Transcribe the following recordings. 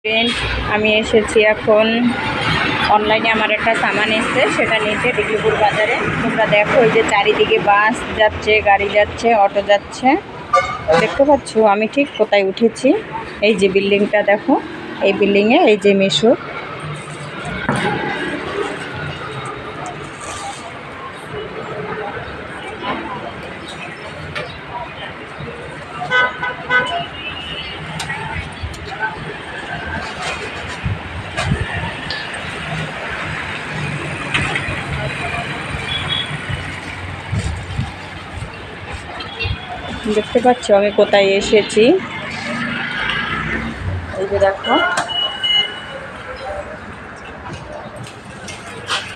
Friend, আমি এসেছি এখন অনলাইনে। আমার একটা সামান এসছে, সেটা নিতে ডিগলিপুর বাজারে। তোমরা দেখো, ওই যে চারিদিকে বাস যাচ্ছে, গাড়ি যাচ্ছে, অটো যাচ্ছে, দেখতে পাচ্ছ? আমি ঠিক কোথায় উঠেছি? এই যে বিল্ডিংটা দেখো, এই বিল্ডিংয়ে এই যে মিশো। দেখতে পাচ্ছ আমি কোথায় এসেছি? এই যে দেখো,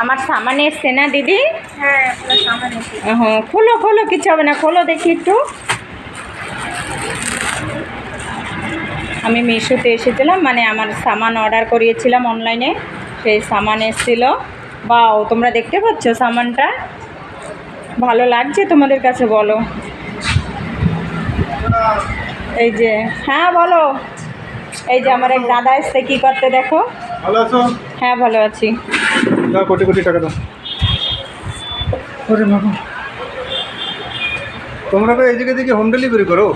আমার সামান এসছে না দিদি? হ্যাঁ, আপনার সামান এসেছে। হ্যাঁ, খোলো খোলো, কিছু হবে না, খোলো দেখি একটু। আমি মিশোতে এসেছিলাম, মানে আমার সামান অর্ডার করিয়েছিলাম অনলাইনে, সেই সামান এসেছিলো। বাও, তোমরা দেখতে পাচ্ছ সামানটা? ভালো লাগছে তোমাদের কাছে? বলো। এই যে, হ্যাঁ বলো। এই যে আমার এক দাদা এসছে, কি করতে দেখো। ভালো আছো? হ্যাঁ ভালো আছি। দাও, কোটি কোটি টাকা দাও। ওরে বাবা, তোমরা তো এই জায়গা থেকে হোম ডেলিভারি করো?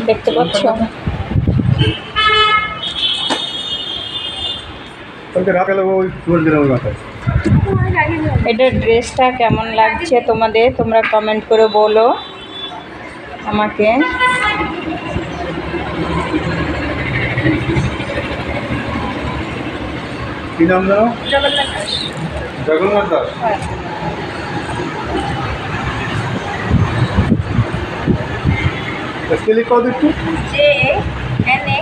দেখতে পাচ্ছ? কালকে রাত এলো ওই চুল দিলাম ওই মাথায়। এটার ড্রেসটা কেমন লাগছে তোমাদের? তোমরা কমেন্ট করে বলো আমাকে। কি নাম জানো? জগন্নাথ দাস। জগন্নাথ দাস। হ্যাঁ। স্পেলিং কত একটু? JNA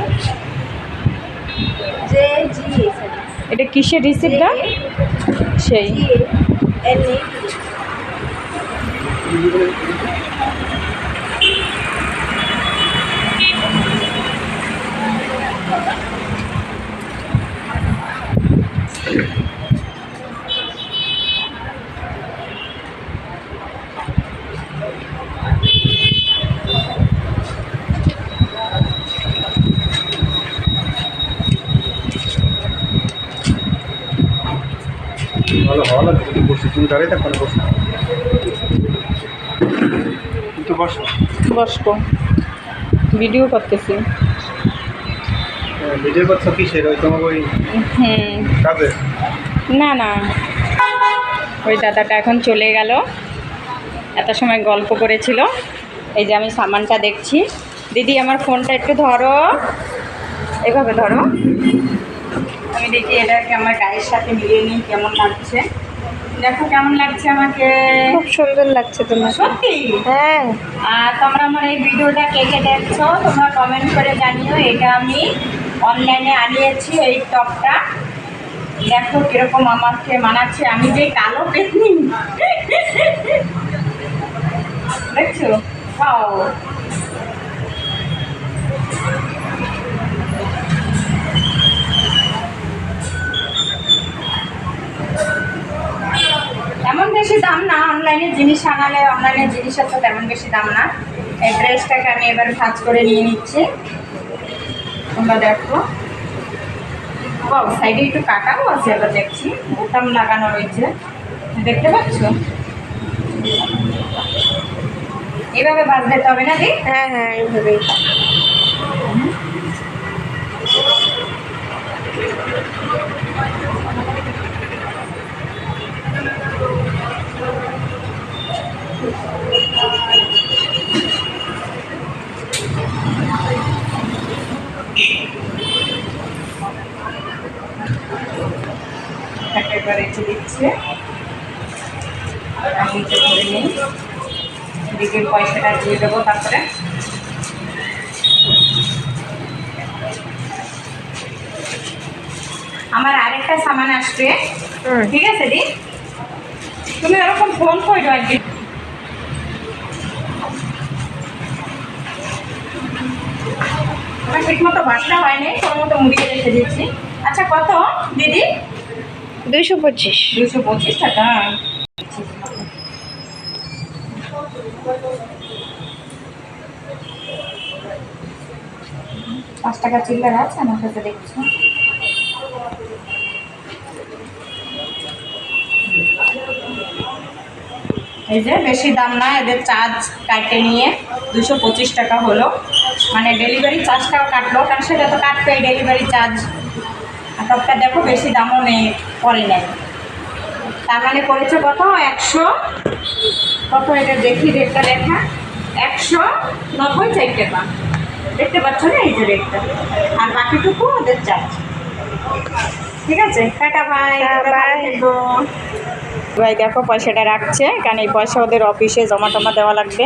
JG। এটা কিসের রিসিপ্টটা? সেই JNA। ভালো ভালো লাগছে। তুমি বসে, তুমি দাঁড়িয়ে থাকো না, বসো কিন্তু বসো। বসবো, ভিডিও করতেছি। ভিডিও করছো কিসের? ওই তোমার ওই কাজে? না না, ওই দাদাটা এখন চলে গেল, এত সময় গল্প করেছিল। এই যে আমি সামানটা দেখছি। দিদি আমার ফোনটা একটু ধরো, এভাবে ধরো। আমি দেখি এটাকে আমার গায়ের সাথে মিলিয়ে নিই, কেমন লাগছে। দেখো কেমন লাগছে আমাকে। খুব সুন্দর লাগছে তোমার। সত্যি? হ্যাঁ। আর তোমরা আমার এই ভিডিওটা কে কে দেখছো তোমরা কমেন্ট করে জানিও। এটা আমি অনলাইনে আনিয়েছি, এই টপটা। দেখো কিরকম আমাকে মানাচ্ছে। আমি যে কালো পেতনি, দেখছো? ওয়াও, তেমন বেশি দাম না। অনলাইনে জিনিস আনালে, অনলাইনে জিনিসের তো তেমন বেশি দাম না। এই ড্রেসটাকে আমি এবার ভাঁজ করে নিয়ে নিচ্ছি। তোমরা দেখো, বাহ, সাইডে একটু কাটাও আছে, এবার দেখছি বোতাম লাগানো রয়েছে, দেখতে পাচ্ছ? এইভাবে ভাঁজ দিতে হবে না দি? হ্যাঁ হ্যাঁ, এইভাবেই। এবার রেখে দিচ্ছে। আমি নিচে ধরে নিই, দিদির পয়সাটা দিয়ে দেবো। তারপরে আমার আরেকটা সামান আসবে, ঠিক আছে দি? তুমি এরকম ফোন করো একদিন। আমার ঠিক মতো বাসটা হয়নি, তোর মতো মুড়িয়ে রেখে দিচ্ছি। আচ্ছা কত দিদি? 225। 225 টাকা। 5 টাকা চিল্লার আছে আমার কাছে দেখছি। এই যে বেশি দাম না, এদের চার্জ কাটে নিয়ে 225 টাকা হলো, মানে ডেলিভারি চার্জটাও কাটলো, কারণ সেটা তো কাটবে ডেলিভারি চার্জ। আর টপটা দেখো বেশি দামও নেই, পরে নেয়, তার মানে পড়েছে কত 100 কত, এটা দেখি রেটটা লেখা 194 টাকা। দেখতে পাচ্ছ না এই যে রেটটা, আর বাকিটুকু ওদের চার্জ। ঠিক আছে, টাটা ভাই। ভাই দেখো পয়সাটা রাখছে, কারণ এই পয়সা ওদের অফিসে জমা টমা দেওয়া লাগবে।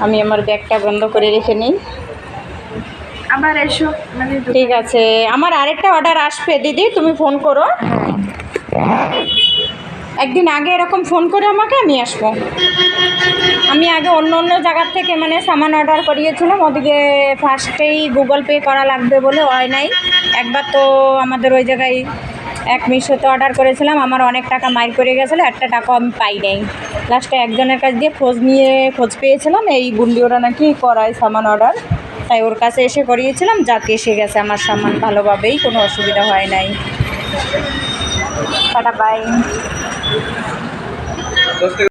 আমি আমার ব্যাগটা বন্ধ করে রেখে নিই। আবার এসো, মানে ঠিক আছে, আমার আরেকটা অর্ডার আসবে দিদি, তুমি ফোন করো। একদিন আগে এরকম ফোন করে আমাকে, আমি আসবো। আমি আগে অন্য অন্য জায়গার থেকে মানে সামান অর্ডার করিয়েছিলাম, ওদিকে ফার্স্টেই গুগল পে করা লাগবে বলে হয় নাই। একবার তো আমাদের ওই জায়গায় এক মিশোতে অর্ডার করেছিলাম, আমার অনেক টাকা মাইর করে গেছিলো, একটা টাকা আমি পাই নাই। লাস্টে একজনের কাছ দিয়ে খোঁজ পেয়েছিলাম, এই বুন্ডি ওরা নাকি করায় সামান অর্ডার, তাই ওর কাছে এসে করিয়েছিলাম, যাকে এসে গেছে আমার সামান ভালোভাবেই, কোনো অসুবিধা হয় নাই। Tata bye.